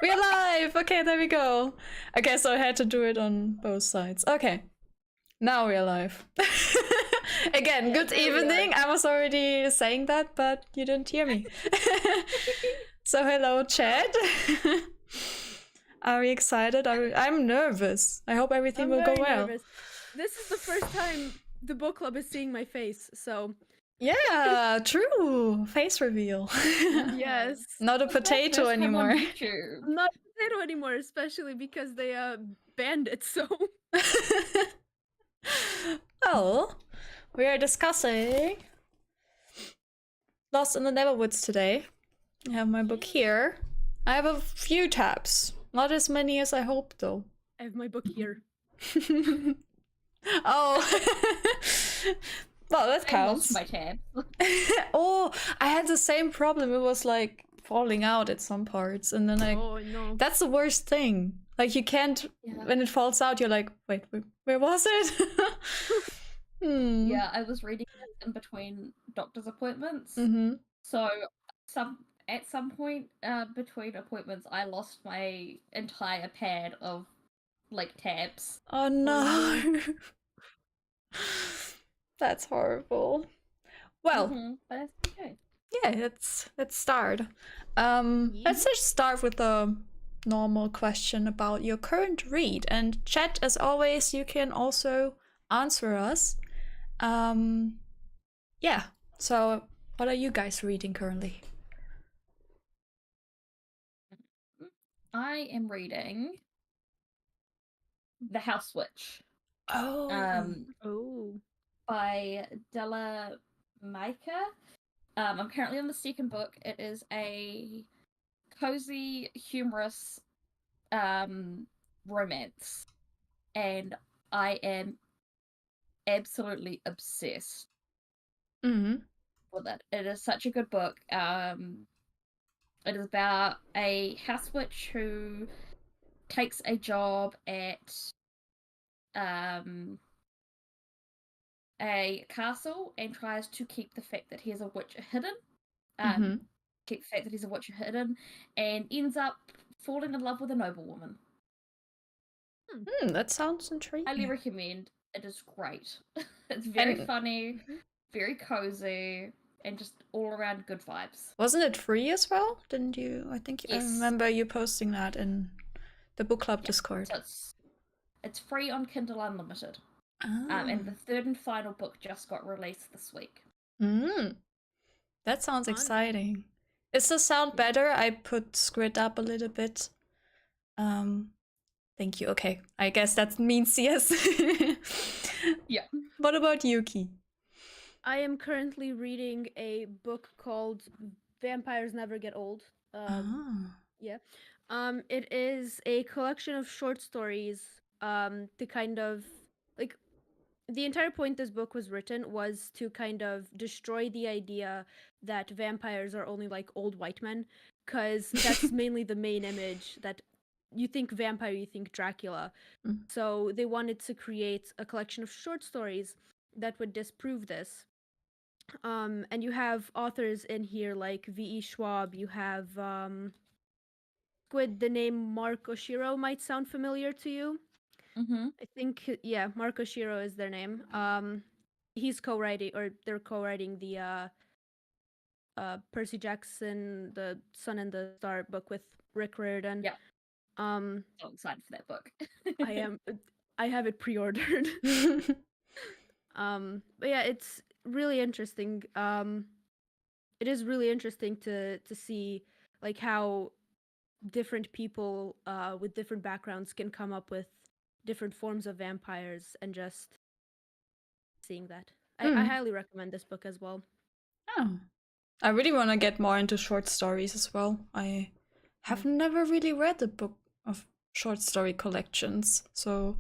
We're live! Okay, there we go. Okay, so I had to do it on both sides. Okay, now we're live. Again, good evening. I was already saying that, but you didn't hear me. So hello, chat. Are we excited? I'm nervous. I hope everything will go well. Nervous. This is the first time the book club is seeing my face, so... Yeah, true. Face reveal. Yes. Not a potato anymore. Not a potato anymore, especially because they banned it, so... Well, we are discussing Lost in the Neverwoods today. I have my book here. I have a few tabs. Not as many as I hoped, though. I have my book here. Oh. Well, that counts. I lost my tab. Oh, I had the same problem. It was like falling out at some parts, and then Oh, no. that's the worst thing. Like, you can't, when it falls out, you're like, wait, where was it? Yeah, I was reading it in between doctor's appointments. So at some point between appointments, I lost my entire pad of like tabs. Oh no. That's horrible. Well, but that's okay. Yeah, let's start. Let's just start with a normal question about your current read. And chat, as always, you can also answer us. Yeah. So, what are you guys reading currently? I am reading The House Witch. Oh. By Della Maika. I'm currently on the second book. It is a cozy, humorous romance, and I am absolutely obsessed with it. It is such a good book. It is about a house witch who takes a job at a castle and tries to keep the fact that he is a witch hidden. Keep the fact that he's a witch hidden, and ends up falling in love with a noblewoman. That sounds intriguing. Highly recommend. It is great. It's very funny, very cozy, and just all around good vibes. Wasn't it free as well? Didn't you? I think I remember you posting that in the book club Discord. So it's free on Kindle Unlimited. And the third and final book just got released this week. That sounds exciting. Is the sound better? I put Squid up a little bit. Thank you. Okay, I guess that means yes. Yeah. What about Yuki? I am currently reading a book called Vampires Never Get Old. Yeah. It is a collection of short stories to kind of like, the entire point this book was written was to kind of destroy the idea that vampires are only like old white men, because that's mainly the main image that you think vampire, you think Dracula. So they wanted to create a collection of short stories that would disprove this. And you have authors in here like V.E. Schwab, you have Squid. The name Mark Oshiro might sound familiar to you. I think, yeah, Mark Oshiro is their name. He's co-writing, or they're co-writing the Percy Jackson, The Sun and the Star book with Rick Riordan. Yeah. So excited for that book. I have it pre-ordered. But yeah, it's really interesting. It is really interesting to see like how different people with different backgrounds can come up with different forms of vampires, and just seeing that. I highly recommend this book as well. Oh. I really want to get more into short stories as well. I have never really read a book of short story collections, so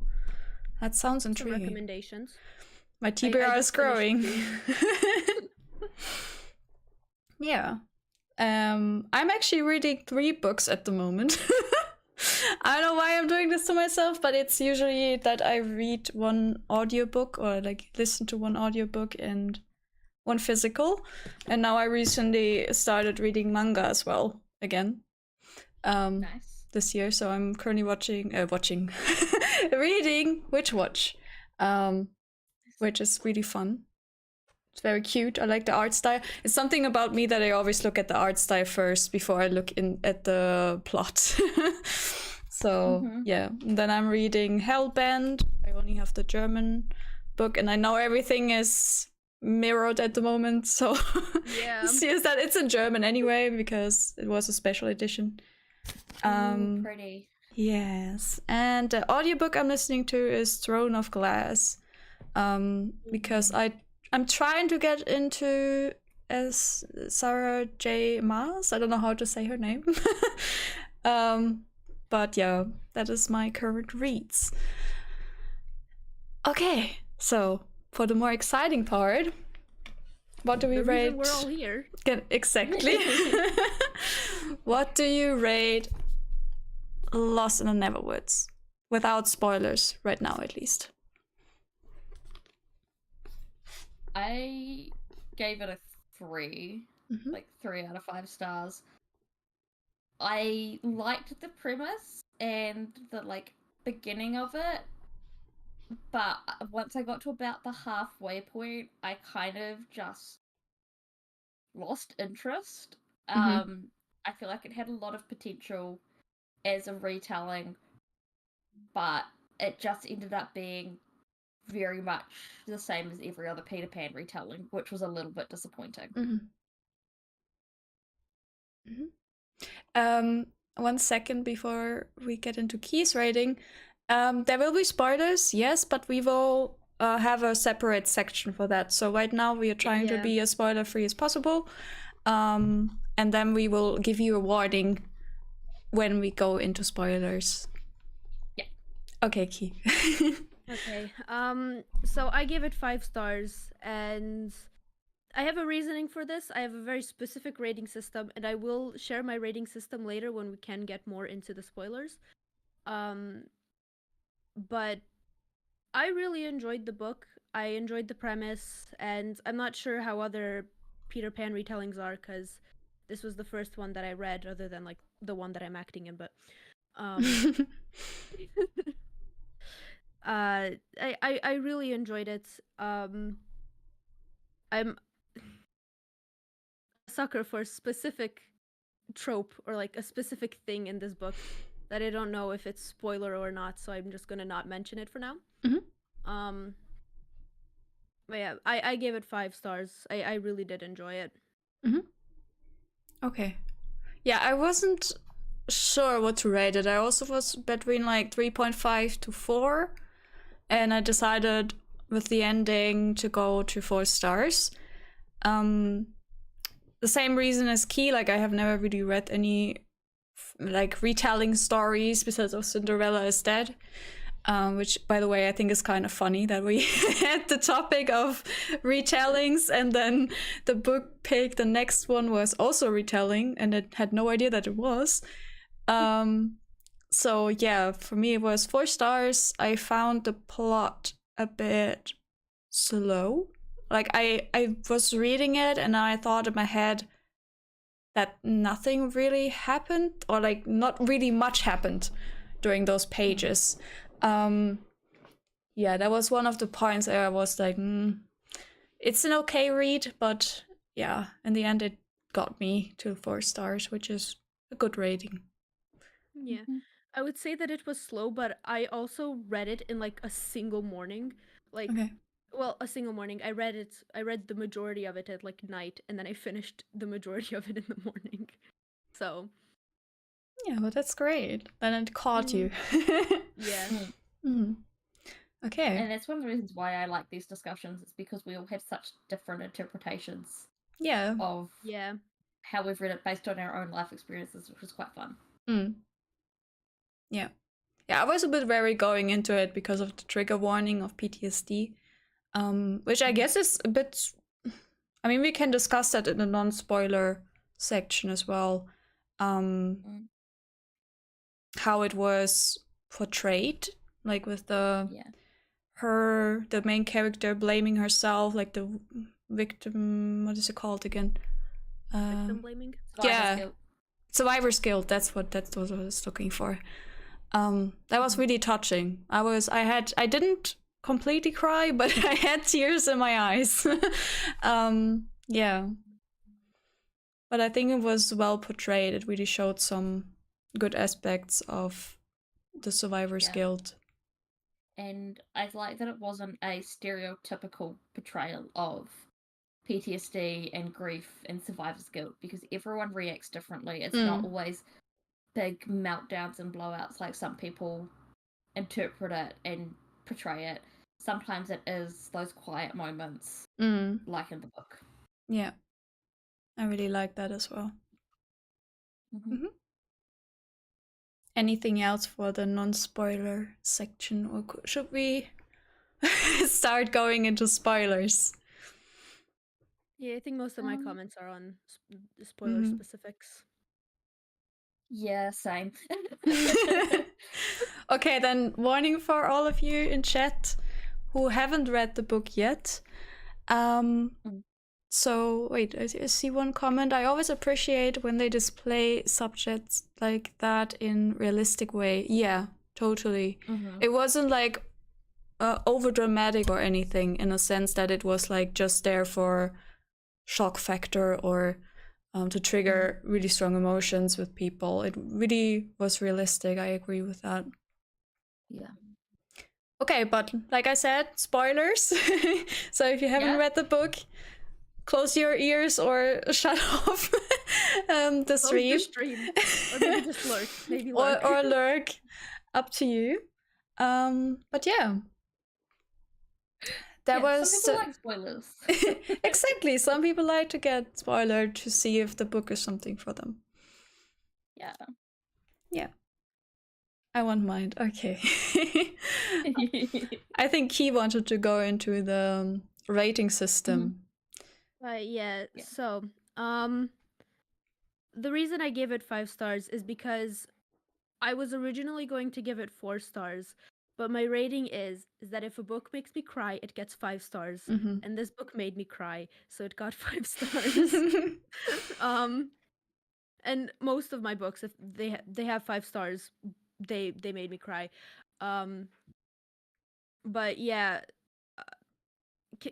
that sounds intriguing. Some recommendations. My TBR is growing. Yeah. I'm actually reading 3 books at the moment. I don't know why I'm doing this to myself, but it's usually that I read one audiobook or like listen to one audiobook and one physical. And now I recently started reading manga as well again. Nice. This year, so I'm currently reading Witch Watch, which is really fun. It's very cute. I like the art style. It's something about me that I always look at the art style first before I look at the plot. So yeah, and then I'm reading Hellbent. I only have the German book, and I know everything is mirrored at the moment, so Yeah. see that it's in German anyway because it was a special edition. Ooh, pretty. Yes, and the audiobook I'm listening to is Throne of Glass, because I'm trying to get into as Sarah J. Maas. I don't know how to say her name. But yeah, that is my current reads. Okay, so for the more exciting part, what do we rate? We're all here. Exactly. What do you rate Lost in the Neverwoods? Without spoilers, right now at least. I gave it a 3, like 3 out of 5 stars. I liked the premise and the beginning of it, but once I got to about the halfway point, I kind of just lost interest. I feel like it had a lot of potential as a retelling, but it just ended up being very much the same as every other Peter Pan retelling, which was a little bit disappointing. 1 second before we get into Key's rating. There will be spoilers, yes, but we will have a separate section for that. So right now we are trying to be as spoiler-free as possible. And then we will give you a warning when we go into spoilers. Yeah. Okay, Key. Okay. So I gave it 5 stars, and I have a reasoning for this. I have a very specific rating system, and I will share my rating system later when we can get more into the spoilers. But I really enjoyed the book. I enjoyed the premise, and I'm not sure how other Peter Pan retellings are, because this was the first one that I read, other than the one that I'm acting in. But I really enjoyed it. I'm a sucker for a specific trope or a specific thing in this book that I don't know if it's spoiler or not, so I'm just gonna not mention it for now. But yeah, I gave it 5 stars. I really did enjoy it. Okay. Yeah, I wasn't sure what to rate it. I also was between 3.5 to 4, and I decided with the ending to go to 4 stars. The same reason as Key, I have never really read any retelling stories besides of Cinderella is Dead, which, by the way, I think is kind of funny that we had the topic of retellings and then the book pick, the next one was also retelling, and I had no idea that it was. So yeah, for me it was 4 stars. I found the plot a bit slow. I was reading it and I thought in my head that nothing really happened, or not really much happened during those pages. Yeah, that was one of the points where I was like, it's an okay read, but yeah, in the end it got me to 4 stars, which is a good rating. Yeah. I would say that it was slow, but I also read it in a single morning. Okay. Well, a single morning. I read the majority of it at night, and then I finished the majority of it in the morning. So yeah, well, that's great. Then it caught you. Yeah. Okay. And that's one of the reasons why I like these discussions. It's because we all have such different interpretations of how we've read it based on our own life experiences, which is quite fun. Yeah, I was a bit wary going into it because of the trigger warning of PTSD, which I guess is a bit, I mean, we can discuss that in the non-spoiler section as well, how it was portrayed, with the main character blaming herself, the victim, what is it called again? Victim blaming? Yeah, Survivor's Guild. That's what I was looking for. That was really touching. I didn't completely cry, but I had tears in my eyes. Yeah. But I think it was well portrayed. It really showed some good aspects of the Survivor's Guild. And I like that it wasn't a stereotypical portrayal of PTSD and grief and survivor's guilt, because everyone reacts differently. It's not always big meltdowns and blowouts like some people interpret it and portray it. Sometimes it is those quiet moments, like in the book. Yeah, I really like that as well. Anything else for the non-spoiler section, or should we start going into spoilers? Yeah, I think most of my comments are on spoiler specifics. Yeah, same. Okay, then warning for all of you in chat who haven't read the book yet. So, wait, I see one comment. I always appreciate when they display subjects like that in realistic way. Yeah, totally. It wasn't like over dramatic or anything, in a sense that it was like just there for shock factor or to trigger really strong emotions with people. It really was realistic. I agree with that. Yeah. Okay, but like I said, spoilers. So if you haven't read the book, close your ears or shut off the stream. Or maybe just lurk. Maybe lurk. Or lurk. Up to you. But yeah. That was some people like spoilers. Exactly. Some people like to get spoiled to see if the book is something for them. Yeah. Yeah. I won't mind. Okay. I think Key wanted to go into the rating system. Yeah. So, the reason I gave it 5 stars is because I was originally going to give it 4 stars, but my rating is that if a book makes me cry, it gets 5 stars, and this book made me cry, so it got 5 stars. And most of my books, if they have 5 stars, they made me cry. But yeah.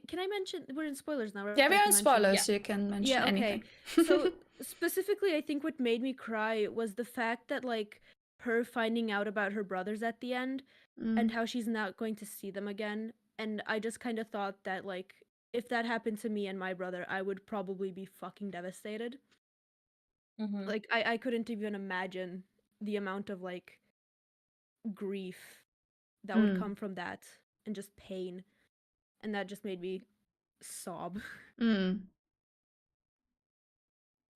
Can I mention, we're in spoilers now, right? Yeah, we're in spoilers, so you can mention anything. So specifically, I think what made me cry was the fact that, like, her finding out about her brothers at the end and how she's not going to see them again. And I just kind of thought that, like, if that happened to me and my brother, I would probably be fucking devastated. Like, I couldn't even imagine the amount of, like, grief that would come from that and just pain. And that just made me sob. Yeah.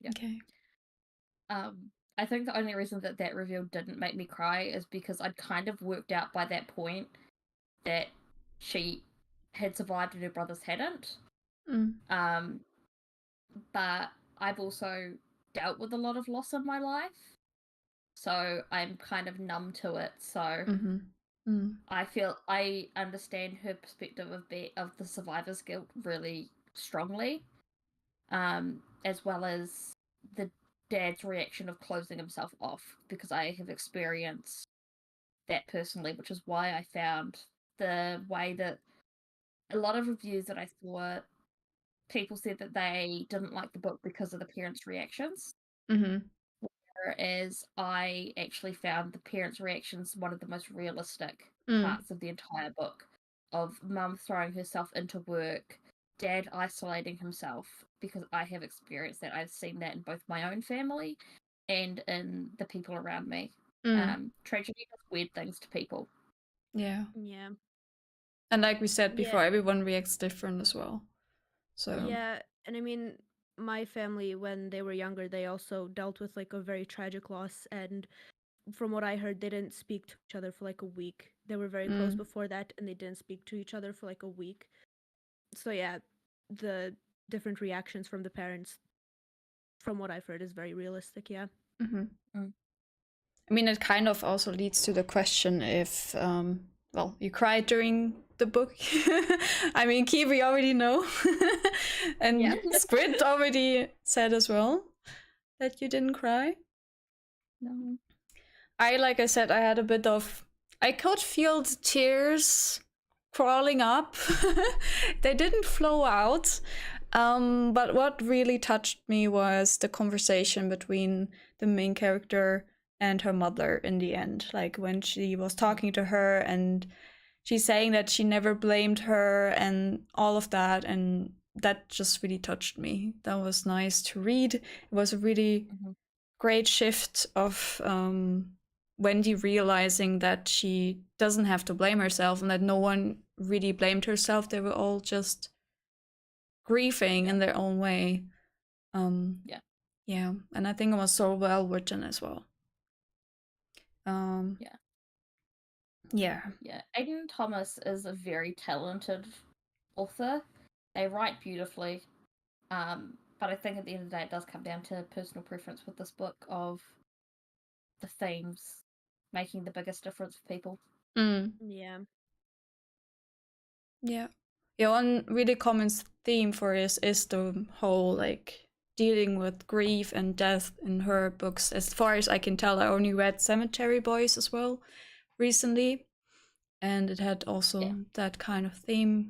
Okay. I think the only reason that reveal didn't make me cry is because I'd kind of worked out by that point that she had survived and her brothers hadn't. But I've also dealt with a lot of loss in my life, so I'm kind of numb to it. So I feel I understand her perspective of the survivor's guilt really strongly, as well as the dad's reaction of closing himself off, because I have experienced that personally, which is why I found the way that a lot of reviews that I saw, people said that they didn't like the book because of the parents' reactions. Whereas I actually found the parents' reactions one of the most realistic parts of the entire book, of mum throwing herself into work, dad isolating himself, because I have experienced that. I've seen that in both my own family and in the people around me. Tragedy does weird things to people. Yeah. Yeah. And like we said before, everyone reacts different as well. So yeah, and I mean, my family, when they were younger, they also dealt with, like, a very tragic loss, and from what I heard, they didn't speak to each other for like a week. They were very close before that, and they didn't speak to each other for like a week. So yeah, the different reactions from the parents, from what I've heard, is very realistic. Yeah. I mean, it kind of also leads to the question if well, you cried during the book. I mean, Key, we already know. And Squid already said as well that you didn't cry. No. Like I said, I could feel the tears crawling up. They didn't flow out. But what really touched me was the conversation between the main character and her mother in the end. Like when she was talking to her and she's saying that she never blamed her and all of that. And that just really touched me. That was nice to read. It was a really great shift of Wendy realizing that she doesn't have to blame herself and that no one really blamed herself. They were all just grieving in their own way. Yeah, and I think it was so well written as well. Yeah. Aidan Thomas is a very talented author. They write beautifully, but I think at the end of the day it does come down to personal preference with this book of the themes making the biggest difference for people. Yeah. One really common theme for this is the whole like dealing with grief and death in her books. As far as I can tell, I only read Cemetery Boys as well recently, and it had also that kind of theme.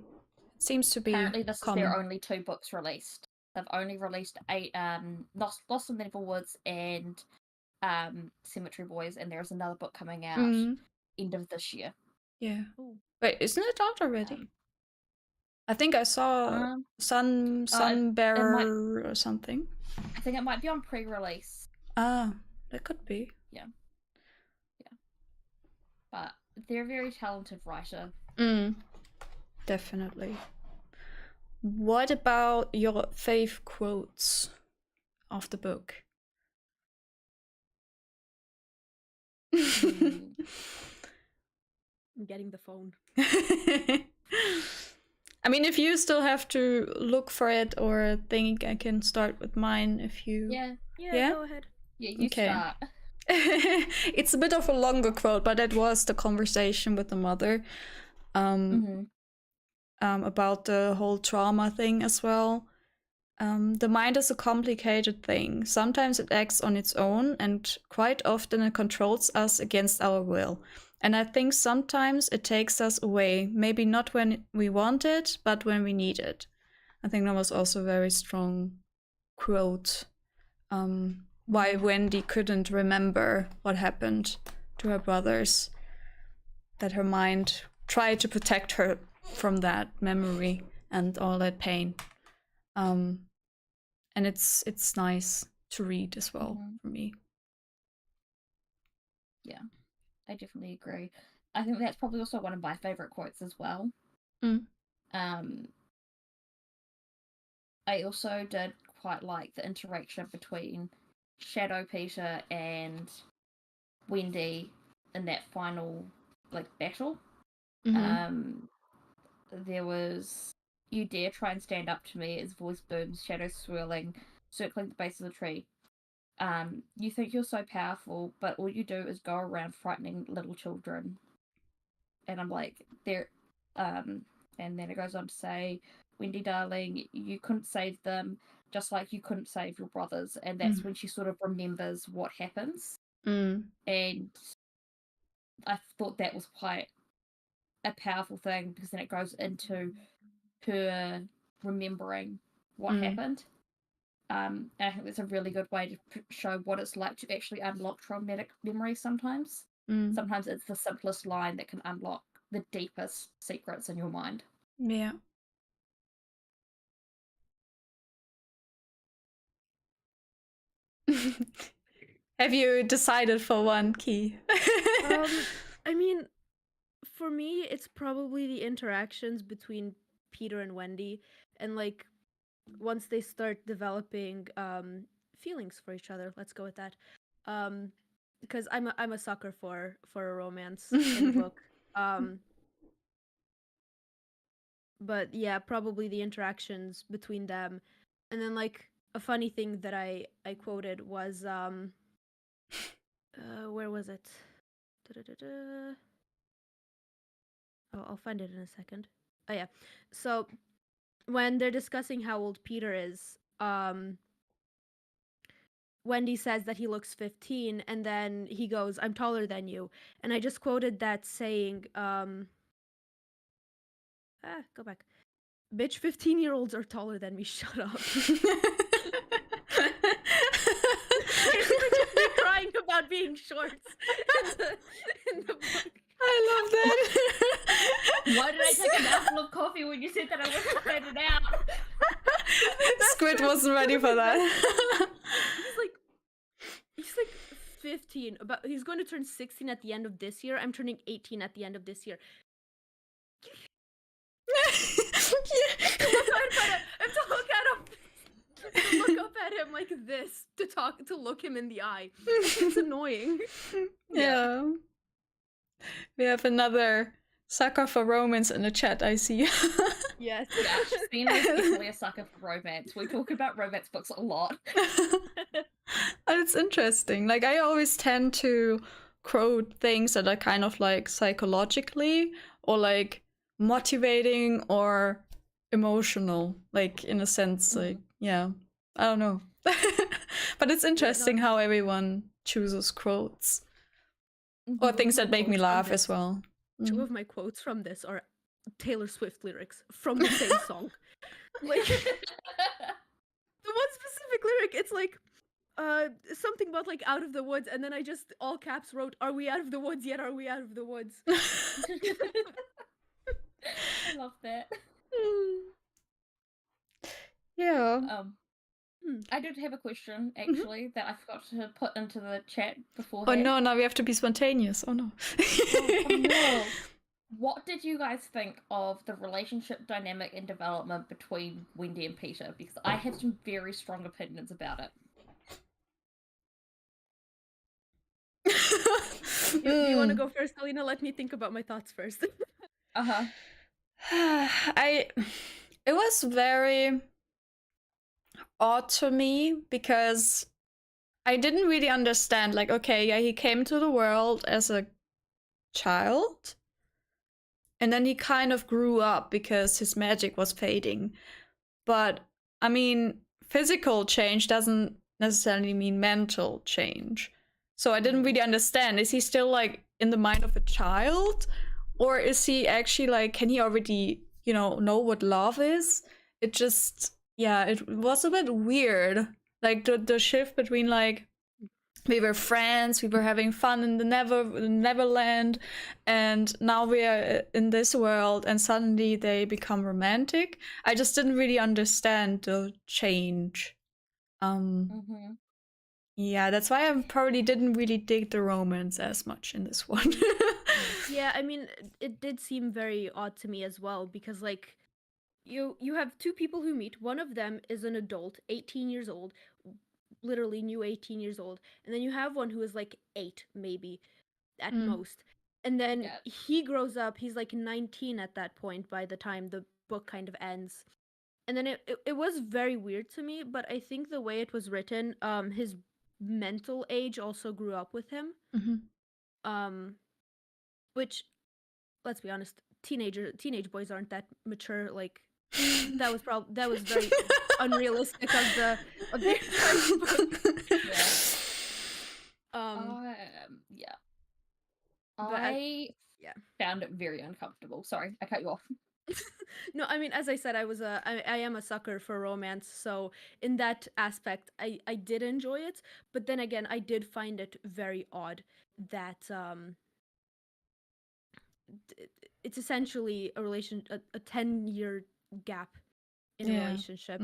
It seems to be apparently this common. is their only 2 books released. They've only released 8 Lost in Neverwoods and Cemetery Boys, and there's another book coming out end of this year. Yeah. Ooh. Wait, isn't it out already? I think I saw Sunbearer or something. I think it might be on pre-release. Ah, that could be. Yeah. But they're a very talented writer. Definitely. What about your fave quotes of the book? I'm getting the phone. I mean, if you still have to look for it or think, I can start with mine if you... Yeah, go ahead. Yeah, you start. It's a bit of a longer quote, but it was the conversation with the mother about the whole trauma thing as well. The mind is a complicated thing. Sometimes it acts on its own, and quite often it controls us against our will. And I think sometimes it takes us away, maybe not when we want it, but when we need it. I think that was also a very strong quote. Why Wendy couldn't remember what happened to her brothers. That her mind tried to protect her from that memory and all that pain. And it's nice to read as well for me. Yeah, I definitely agree. I think that's probably also one of my favorite quotes as well. I also did quite like the interaction between Shadow Peter and Wendy in that final battle. There was, "You dare try and stand up to me," his voice booms, shadows swirling, circling the base of the tree. "You think you're so powerful, but all you do is go around frightening little children." And I'm like, there, and then it goes on to say, "Wendy, darling, you couldn't save them, just like you couldn't save your brothers." And that's when she sort of remembers what happens. And I thought that was quite a powerful thing, because then it goes into her remembering what happened. And I think that's a really good way to show what it's like to actually unlock traumatic memory sometimes. Sometimes it's the simplest line that can unlock the deepest secrets in your mind. Yeah. Have you decided for one, Key? I mean, for me, it's probably the interactions between Peter and Wendy, and like once they start developing feelings for each other. Let's go with that. Because I'm a sucker for a romance in a book. But yeah, probably the interactions between them, and then like a funny thing that I quoted was where was it? Da-da-da-da. Oh, I'll find it in a second. Oh yeah. So when they're discussing how old Peter is, Wendy says that he looks 15, and then he goes, "I'm taller than you." And I just quoted that saying, go back. Bitch, 15-year-olds are taller than me. Shut up. Basically just me crying about being short in the book. I love that. Why did I take a mouthful of coffee when you said that I wasn't spit it out? Squid wasn't ready for that. He's like 15, but he's going to turn 16 at the end of this year. I'm turning 18 at the end of this year. I have to look at him. To look up at him like this, to look him in the eye. It's annoying. Yeah. We have another sucker for romance in the chat, I see. Yeah, Yes. Christina is definitely a sucker for romance. We talk about romance books a lot. And it's interesting. Like, I always tend to quote things that are kind of like psychologically or like motivating or emotional, like in a sense, like, yeah, I don't know. But it's interesting how everyone chooses quotes or things that make me laugh as well. Two of my quotes from this are Taylor Swift lyrics from the same song. Like, the one specific lyric, it's like something about like out of the woods, and then I just all caps wrote, "Are we out of the woods yet? Are we out of the woods?" I love that. Yeah. I did have a question actually that I forgot to put into the chat before. Oh no, now we have to be spontaneous. Oh no. Oh no. What did you guys think of the relationship dynamic and development between Wendy and Peter? Because I have some very strong opinions about it. Do you want to go first, Ahliina? Let me think about my thoughts first. It was very odd to me because I didn't really understand, like, okay, yeah, he came to the world as a child and then he kind of grew up because his magic was fading. But I mean, physical change doesn't necessarily mean mental change. So I didn't really understand. Is he still like in the mind of a child? Or is he actually like, can he already, know what love is? It just, yeah, it was a bit weird. Like the shift between like, we were friends, we were having fun in the Neverland, and now we are in this world, and suddenly they become romantic. I just didn't really understand the change. Yeah, that's why I probably didn't really dig the romance as much in this one. Yeah, I mean, it did seem very odd to me as well, because like you have two people who meet. One of them is an adult, 18 years old, literally new 18 years old, and then you have one who is like 8 maybe at most. And then he grows up, he's like 19 at that point by the time the book kind of ends. And then it was very weird to me, but I think the way it was written, his mental age also grew up with him. Which, let's be honest, teenage boys aren't that mature. Like, that was very unrealistic of the entire book. I found it very uncomfortable. Sorry, I cut you off. No, I mean, as I said, I am a sucker for romance, so in that aspect, I did enjoy it. But then again, I did find it very odd that it's essentially a 10-year gap in a relationship.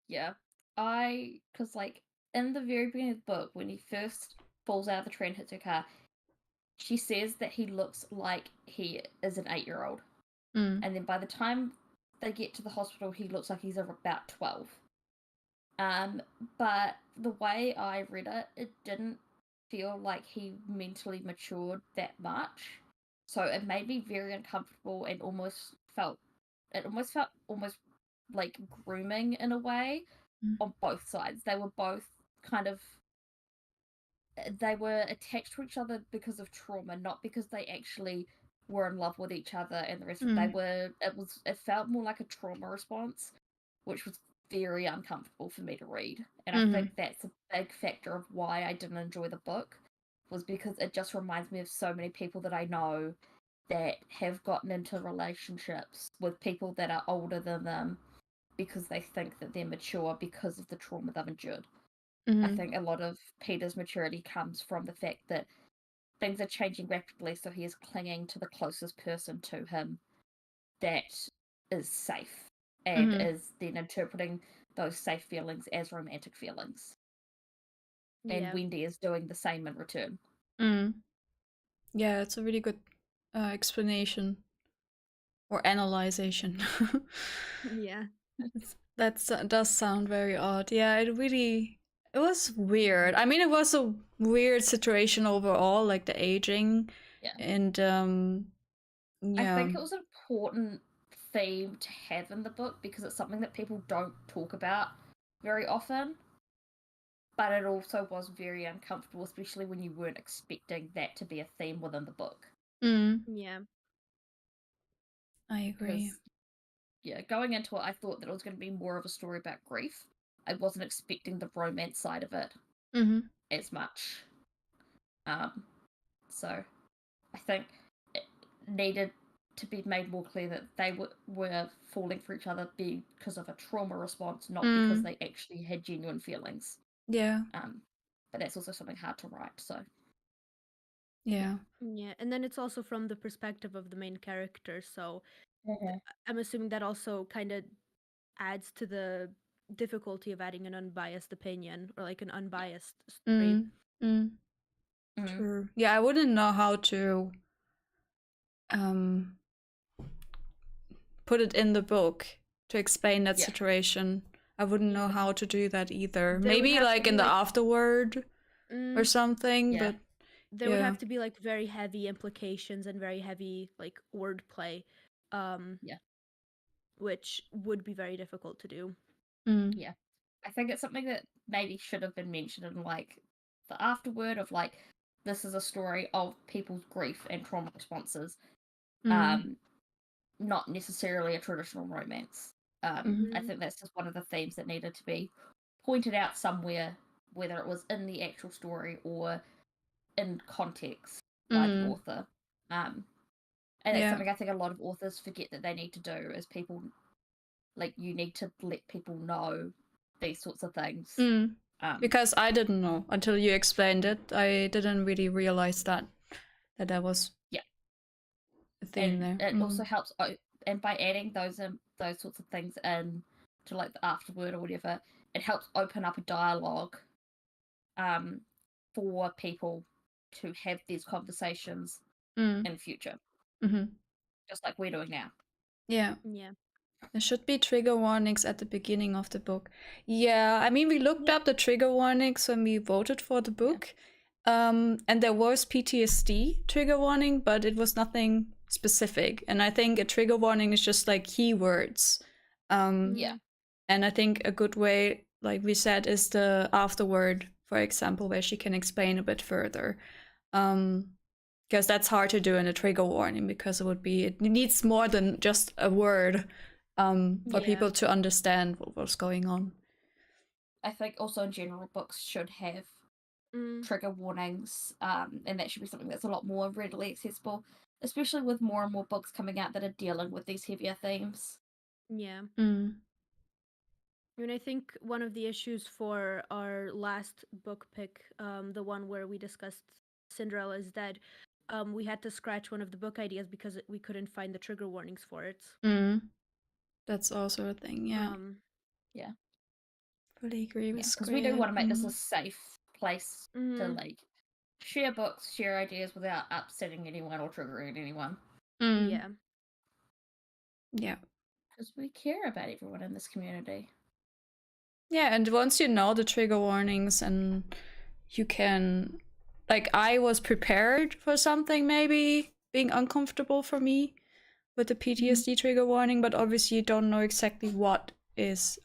Yeah, because like in the very beginning of the book, when he first falls out of the tree and hits her car, she says that he looks like he is an 8-year-old. And then by the time they get to the hospital, he looks like he's about 12. But the way I read it, it didn't feel like he mentally matured that much. So it made me very uncomfortable and almost felt like grooming in a way on both sides. They were both they were attached to each other because of trauma, not because they actually were in love with each other and the rest of it. It felt more like a trauma response, which was very uncomfortable for me to read. And I think that's a big factor of why I didn't enjoy the book, was because it just reminds me of so many people that I know that have gotten into relationships with people that are older than them because they think that they're mature because of the trauma they've endured. I think a lot of Peter's maturity comes from the fact that things are changing rapidly, so he is clinging to the closest person to him that is safe, and is then interpreting those safe feelings as romantic feelings. And Wendy is doing the same in return. Yeah, it's a really good explanation or analyzation. Yeah. That does sound very odd. Yeah, it was weird. I mean, it was a weird situation overall, like the aging. Yeah. And yeah. I think it was an important theme to have in the book because it's something that people don't talk about very often. But it also was very uncomfortable, especially when you weren't expecting that to be a theme within the book. Yeah. I agree. Yeah, going into it, I thought that it was going to be more of a story about grief. I wasn't expecting the romance side of it as much. So I think it needed to be made more clear that they were falling for each other because of a trauma response, not because they actually had genuine feelings. Yeah. But that's also something hard to write, so. Yeah, and then it's also from the perspective of the main character, so I'm assuming that also kind of adds to the difficulty of adding an unbiased opinion or like an unbiased story. True. Yeah, I wouldn't know how to put it in the book to explain that situation. I wouldn't know how to do that either. Maybe like in the afterword or something, but there would have to be like very heavy implications and very heavy like wordplay, which would be very difficult to do. Yeah, I think it's something that maybe should have been mentioned in like the afterword of like, this is a story of people's grief and trauma responses, not necessarily a traditional romance. I think that's just one of the themes that needed to be pointed out somewhere, whether it was in the actual story or in context by the author. And that's something I think a lot of authors forget that they need to do, is people, like, you need to let people know these sorts of things. Because I didn't know until you explained it. I didn't really realize that was a thing there. It also helps, and by adding those sorts of things in to like the afterword or whatever, it helps open up a dialogue for people to have these conversations in future, just like we're doing now. Yeah. There should be trigger warnings at the beginning of the book. Yeah, I mean, we looked up the trigger warnings when we voted for the book. And there was PTSD trigger warning, but it was nothing specific. And I think a trigger warning is just like keywords. And I think a good way, like we said, is the afterword, for example, where she can explain a bit further. Because that's hard to do in a trigger warning, because it needs more than just a word for people to understand what was going on. I think also in general, books should have trigger warnings, and that should be something that's a lot more readily accessible, especially with more and more books coming out that are dealing with these heavier themes. Yeah. I mean, I think one of the issues for our last book pick, the one where we discussed Cinderella is Dead, we had to scratch one of the book ideas because we couldn't find the trigger warnings for it. That's also a thing, yeah. Fully agree with Because we do want to make this a safe place to like share books, share ideas without upsetting anyone or triggering anyone. Yeah. Because we care about everyone in this community. Yeah, and once you know the trigger warnings, and you can, like, I was prepared for something maybe being uncomfortable for me with the PTSD trigger warning, but obviously you don't know exactly what is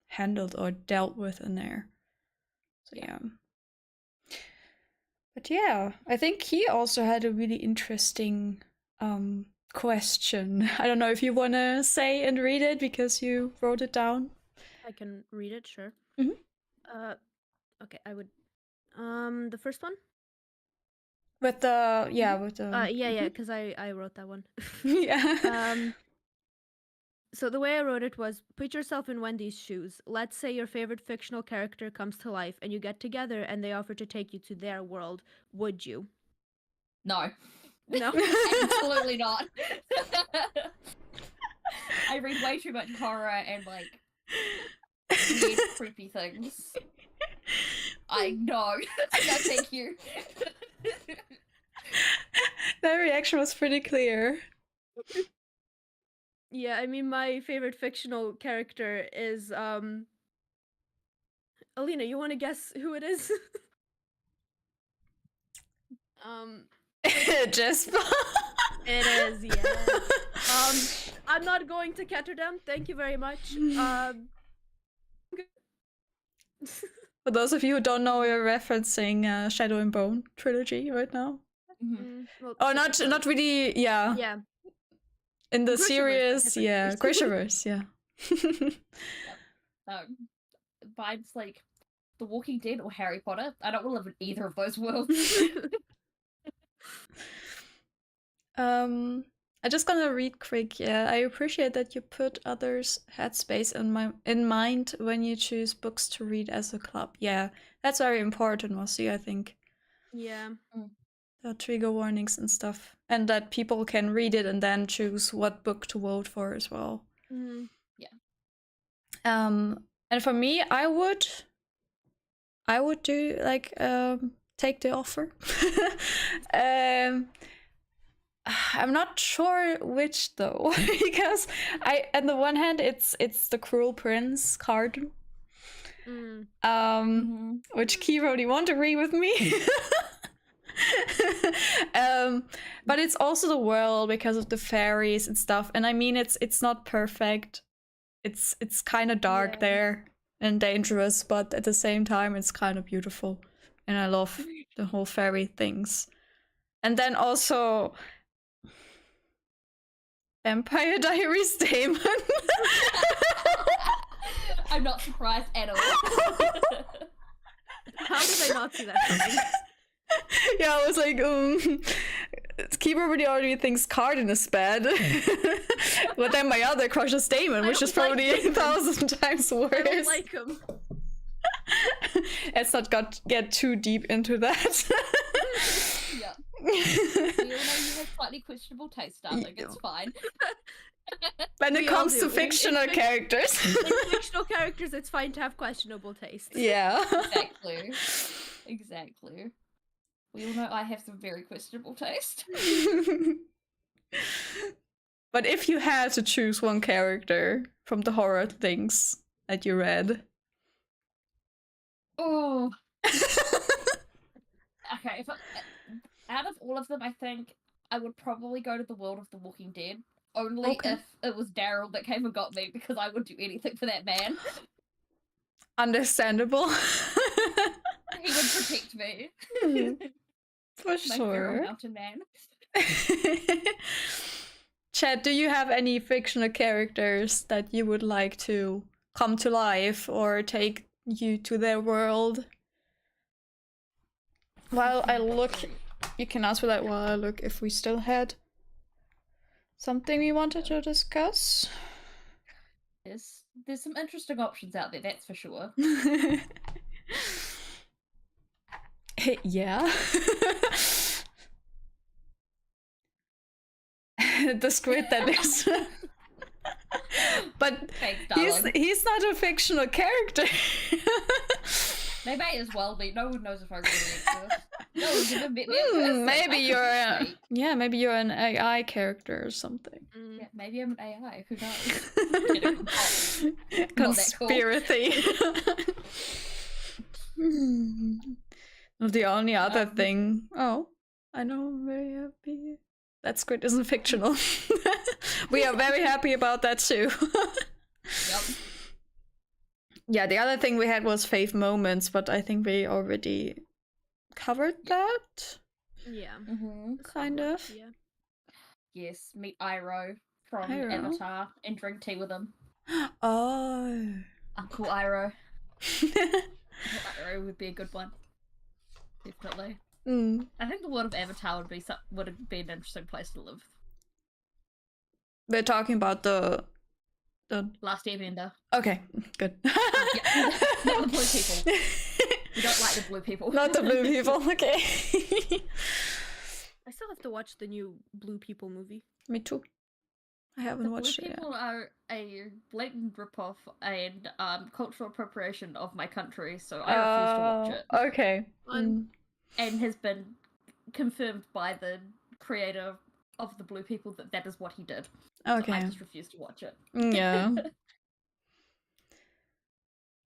handled or dealt with in there. So yeah. But yeah, I think he also had a really interesting question. I don't know if you want to say and read it because you wrote it down. I can read it, sure. Mhm. Okay, I would. The first one. With the yeah, with the Yeah, because I wrote that one. yeah. So the way I wrote it was, put yourself in Wendy's shoes. Let's say your favorite fictional character comes to life and you get together and they offer to take you to their world. Would you? No. No. Absolutely not. I read way too much horror and like weird, creepy things. I know. No, thank you. That reaction was pretty clear. Yeah, I mean, my favorite fictional character is ahliina. You want to guess who it is? Jesper. It is, yeah. I'm not going to Ketterdam. Thank you very much. For those of you who don't know, we're referencing Shadow and Bone trilogy right now. Well, Oh, not really. Yeah. Yeah. In the Grishaverse, series, yeah, Grishaverse. Grishaverse, yeah. Vibes like The Walking Dead or Harry Potter. I don't want to live in either of those worlds. I just gonna read quick. Yeah, I appreciate that you put others' headspace in mind when you choose books to read as a club. Yeah, that's very important, Mossy, I think. Yeah. The trigger warnings and stuff, and that people can read it and then choose what book to vote for as well. Yeah. And for me, I would do like take the offer. I'm not sure which though, because on the one hand it's the Cruel Prince card, which Kiro won't agree with me. But it's also the world because of the fairies and stuff, and I mean it's not perfect. It's kind of dark there and dangerous, but at the same time it's kind of beautiful, and I love the whole fairy things. And then also Vampire Diaries Damon. I'm not surprised at all. How did I not see that coming? Yeah, I was like, Keeper really already thinks Cardin is bad. But then my other crush is Damon, which is probably like 1,000 times worse. I don't like him. Let's not get too deep into that. Yeah. We all know you have slightly questionable taste, darling. It's fine. When it comes to fictional characters. In fictional characters, it's fine to have questionable taste. Yeah. Exactly. We all know I have some very questionable taste. But if you had to choose one character from the horror things that you read. Oh. Okay, out of all of them, I think I would probably go to the world of The Walking Dead. Only if it was Daryl that came and got me, because I would do anything for that man. Understandable. He would protect me. For sure. My mountain man. Chad, do you have any fictional characters that you would like to come to life or take you to their world? While I look, you can answer that while I look if we still had something we wanted to discuss. There's some interesting options out there, that's for sure. Yeah. The Squid that is. But thanks, he's not a fictional character. They may as well be. No one knows if I really exist. No one's even met me in person. Maybe you're an AI character or something. Yeah, maybe I'm an AI. Who knows? Conspiracy. The only other thing. Oh, I know. I'm very happy. That Squid isn't fictional. We are very happy about that too. Yep. Yeah, the other thing we had was fave moments, but I think we already covered that. Yeah. Kind of. Yeah. Yes, meet Iroh from Avatar and drink tea with him. Oh. Uncle Iroh. Uncle Iroh would be a good one. Definitely. I think the world of Avatar would have been an interesting place to live. We're talking about the Last Airbender. Okay, good. Yeah, not the blue people. We don't like the blue people. Not the blue people. Okay. I still have to watch the new Blue People movie. Me too. I haven't watched it Blue yet. people are a blatant ripoff and cultural appropriation of my country, so I refuse to watch it. Okay. And has been confirmed by the creator of the Blue People that is what he did. Okay. So I just refuse to watch it. Yeah.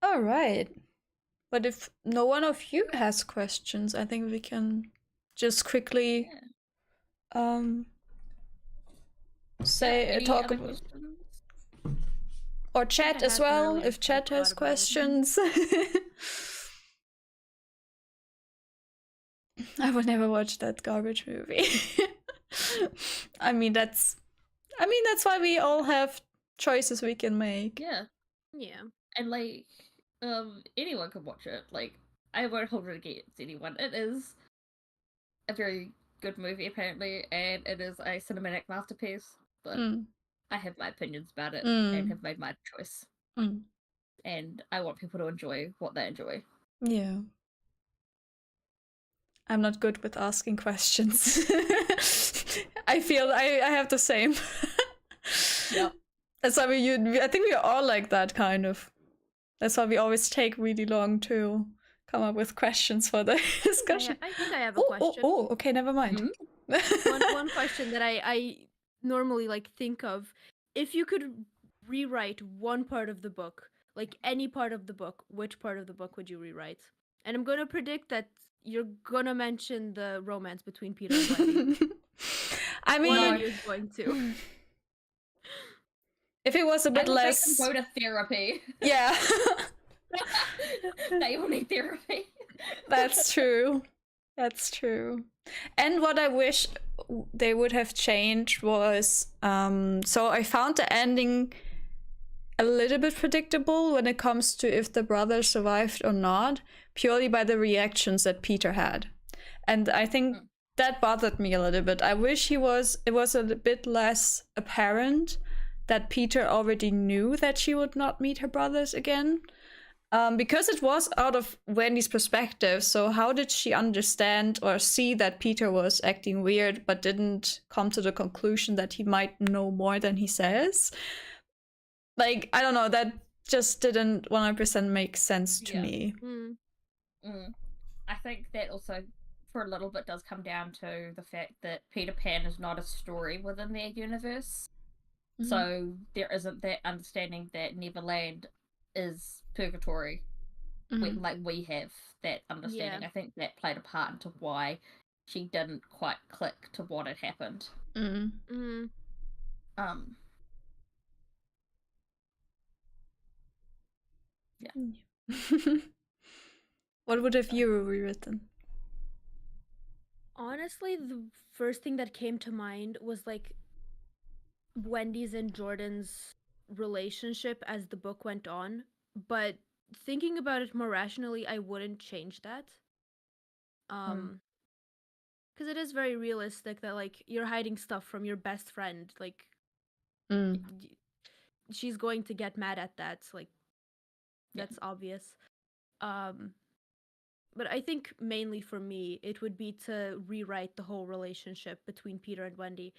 All right. But if no one of you has questions, I think we can just quickly say talk about or chat as well if chat has questions. I would never watch that garbage movie. I mean that's why we all have choices we can make. Yeah. And like anyone can watch it. Like I won't hold it against anyone. It is a very good movie apparently, and it is a cinematic masterpiece. But I have my opinions about it and have made my choice. And I want people to enjoy what they enjoy. Yeah. I'm not good with asking questions. I feel I have the same. Yeah. That's why I think we're all like that kind of. That's why we always take really long to come up with questions for the discussion. I think I have a question. Oh, okay, never mind. One question that I normally like think of, if you could rewrite one part of the book, like any part of the book, which part of the book would you rewrite? And I'm gonna predict that you're gonna mention the romance between Peter and Wendy. I mean, what are you going to? If it was a bit less, go to therapy. Yeah. They will need therapy. That's true. That's true. And what I wish they would have changed was, so I found the ending a little bit predictable when it comes to if the brother survived or not, purely by the reactions that Peter had. And I think that bothered me a little bit. I wish it was a bit less apparent that Peter already knew that she would not meet her brothers again. Because it was out of Wendy's perspective, so how did she understand or see that Peter was acting weird but didn't come to the conclusion that he might know more than he says? Like, I don't know, that just didn't 100% make sense to me. I think that also, for a little bit, does come down to the fact that Peter Pan is not a story within their universe. So there isn't that understanding that Neverland is purgatory, like we have that understanding. I think that played a part into why she didn't quite click to what had happened. Yeah. What would have you rewritten? Honestly, the first thing that came to mind was like Wendy's and Jordan's relationship as the book went on, but thinking about it more rationally, I wouldn't change that. Because it is very realistic that like you're hiding stuff from your best friend, like she's going to get mad at that, like that's obvious. But I think mainly for me, it would be to rewrite the whole relationship between Peter and Wendy.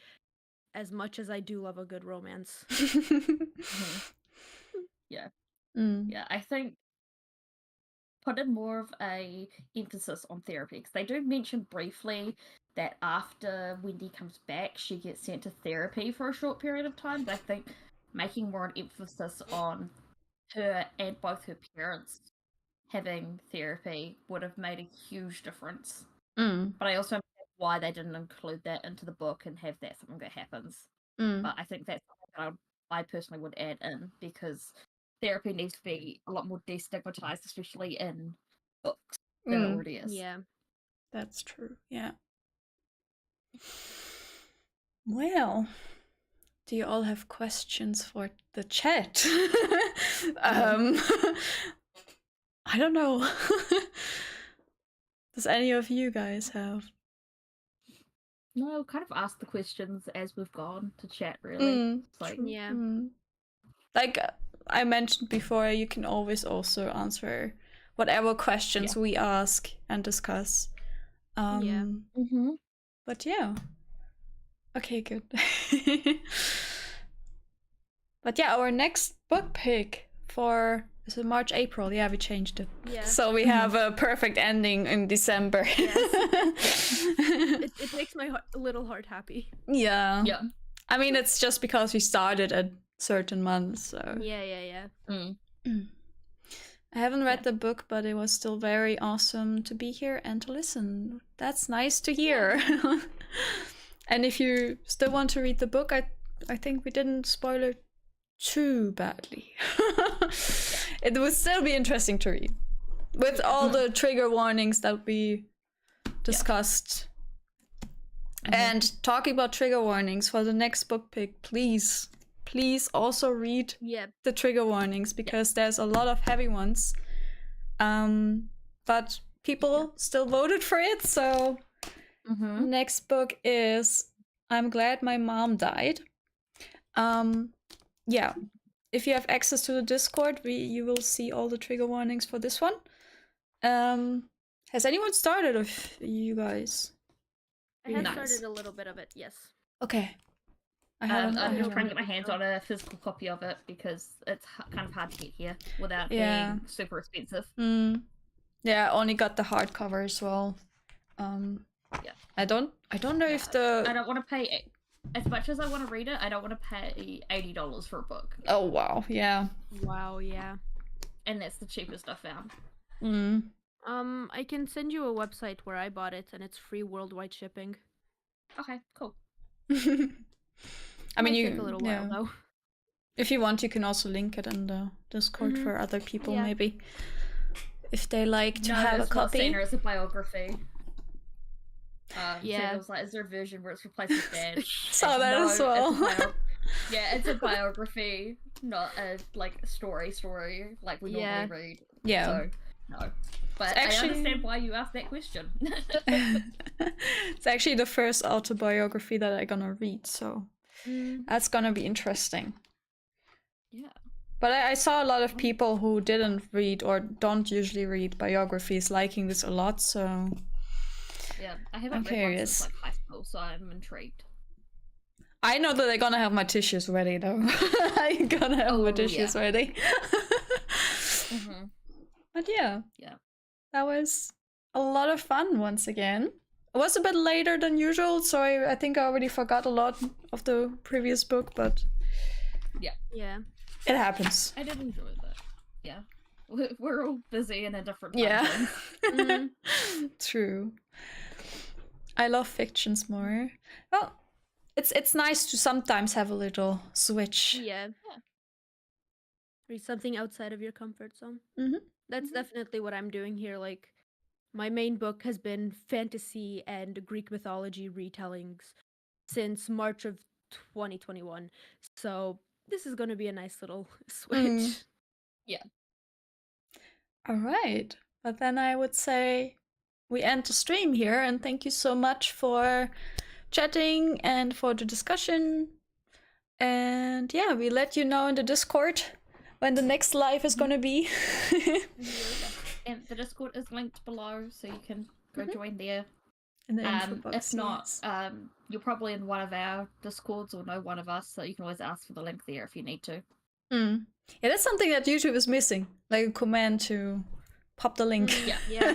As much as I do love a good romance. Yeah. Yeah, I think put in more of a emphasis on therapy, because they do mention briefly that after Wendy comes back, she gets sent to therapy for a short period of time, but I think making more an emphasis on her and both her parents having therapy would have made a huge difference. But I also why they didn't include that into the book and have that something that happens. But I think that's something that I personally would add in, because therapy needs to be a lot more destigmatized, especially in books, than it already is. Yeah. That's true, yeah. Well, do you all have questions for the chat? I don't know. Does any of you guys have? No, I'll kind of ask the questions as we've gone to chat, really. It's like, Yeah. Like I mentioned before, you can always also answer whatever questions we ask and discuss. But yeah. Okay, good. But yeah, our next book pick is it March, April? Yeah, we changed it. Yeah. So we have a perfect ending in December. Yes. it makes my little heart happy. Yeah. yeah. I mean, it's just because we started at certain months, so. Yeah. I haven't read the book, but it was still very awesome to be here and to listen. That's nice to hear. And if you still want to read the book, I think we didn't spoil it too badly. It would still be interesting to read. With all the trigger warnings that we discussed. And talking about trigger warnings, for the next book pick, please also read the trigger warnings, because there's a lot of heavy ones. But people still voted for it, so next book is I'm Glad My Mom Died. Yeah, if you have access to the Discord, you will see all the trigger warnings for this one. Has anyone started of you guys? I had started a little bit of it, yes. Okay. I'm just trying to get my hands on a physical copy of it because it's kind of hard to get here without being super expensive. Yeah, I only got the hardcover as well. I don't know if I don't want to pay as much as I want to read it. I don't want to pay $80 for a book. Oh wow, yeah. Wow, yeah. And that's the cheapest I found. I can send you a website where I bought it, and it's free worldwide shipping. Okay, cool. I mean, take a little while though. If you want, you can also link it in the Discord for other people, maybe, if they like to have a copy. No, it's a biography. So it was like, is there a version where it's replaced with Dad? Saw that as well. It's a biography, not a story like we normally read. Yeah. So no. But actually, I understand why you asked that question. It's actually the first autobiography that I'm gonna read, so that's gonna be interesting. Yeah. But I saw a lot of people who didn't read or don't usually read biographies liking this a lot, so... Yeah, I haven't read one since high school, so I'm intrigued. I know that I'm gonna have my tissues ready, though. I'm gonna have my tissues ready. But yeah. That was a lot of fun once again. It was a bit later than usual, so I think I already forgot a lot of the previous book, but... Yeah. It happens. I did enjoy that. Yeah. We're all busy in a different time zone. True. I love fictions more. Well, it's nice to sometimes have a little switch. Yeah. Read something outside of your comfort zone. That's definitely what I'm doing here. Like, my main book has been fantasy and Greek mythology retellings since March of 2021. So this is going to be a nice little switch. Yeah. All right. But then I would say we end the stream here, and thank you so much for chatting and for the discussion. And yeah, we let you know in the Discord when the next live is gonna be. And the Discord is linked below, so you can go join there. In the info box, if not, you're probably in one of our Discords or know one of us, so you can always ask for the link there if you need to. Yeah, that's something that YouTube is missing, like a command to pop the link. Yeah.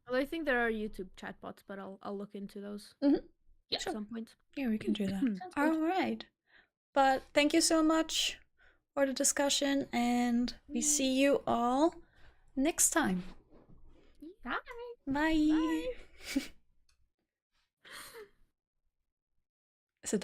Well, I think there are YouTube chatbots, but I'll look into those at some point. Yeah, we can do that. All right. But thank you so much for the discussion, and we see you all next time. Bye. Bye.